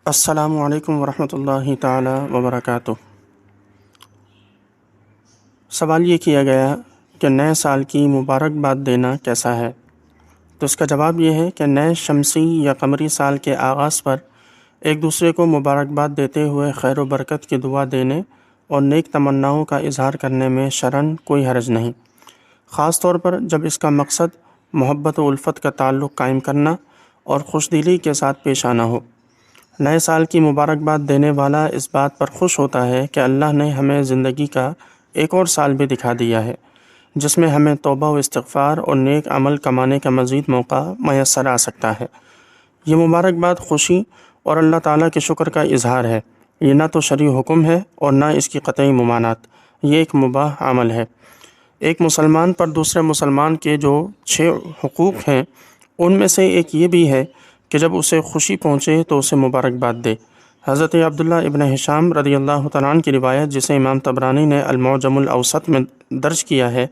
السلام علیکم ورحمۃ اللہ تعالی وبرکاتہ۔ سوال یہ کیا گیا کہ نئے سال کی مبارکباد دینا کیسا ہے؟ تو اس کا جواب یہ ہے کہ نئے شمسی یا قمری سال کے آغاز پر ایک دوسرے کو مبارکباد دیتے ہوئے خیر و برکت کی دعا دینے اور نیک تمناؤں کا اظہار کرنے میں شرعاً کوئی حرج نہیں، خاص طور پر جب اس کا مقصد محبت و الفت کا تعلق قائم کرنا اور خوش دلی کے ساتھ پیش آنا ہو۔ نئے سال کی مبارکباد دینے والا اس بات پر خوش ہوتا ہے کہ اللہ نے ہمیں زندگی کا ایک اور سال بھی دکھا دیا ہے جس میں ہمیں توبہ و استغفار اور نیک عمل کمانے کا مزید موقع میسر آ سکتا ہے۔ یہ مبارکباد خوشی اور اللہ تعالیٰ کے شکر کا اظہار ہے۔ یہ نہ تو شرعی حکم ہے اور نہ اس کی قطعی ممانعت، یہ ایک مباح عمل ہے۔ ایک مسلمان پر دوسرے مسلمان کے جو 6 حقوق ہیں ان میں سے ایک یہ بھی ہے کہ جب اسے خوشی پہنچے تو اسے مبارکباد دے۔ حضرت عبداللہ ابن ہشام رضی اللہ تعالیٰ عنہ کی روایت جسے امام طبرانی نے المعجم الاوسط میں درج کیا ہے،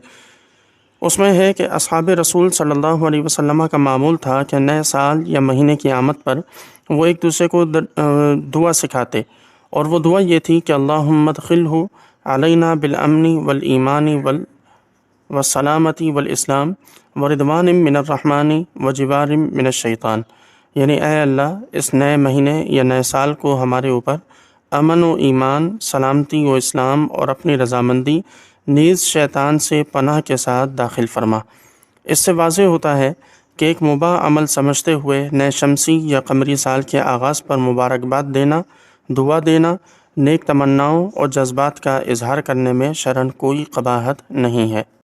اس میں ہے کہ اصحاب رسول صلی اللہ علیہ وسلم کا معمول تھا کہ نئے سال یا مہینے کی آمد پر وہ ایک دوسرے کو دعا سکھاتے، اور وہ دعا یہ تھی کہ اللہم ادخلہ علینا بالامن والایمان والسلامتی والاسلام ورضوان من الرحمن وجوار من الشیطان، یعنی اے اللہ اس نئے مہینے یا نئے سال کو ہمارے اوپر امن و ایمان، سلامتی و اسلام اور اپنی رضامندی نیز شیطان سے پناہ کے ساتھ داخل فرما۔ اس سے واضح ہوتا ہے کہ ایک مباح عمل سمجھتے ہوئے نئے شمسی یا قمری سال کے آغاز پر مبارکباد دینا، دعا دینا، نیک تمناؤں اور جذبات کا اظہار کرنے میں شرعاً کوئی قباحت نہیں ہے۔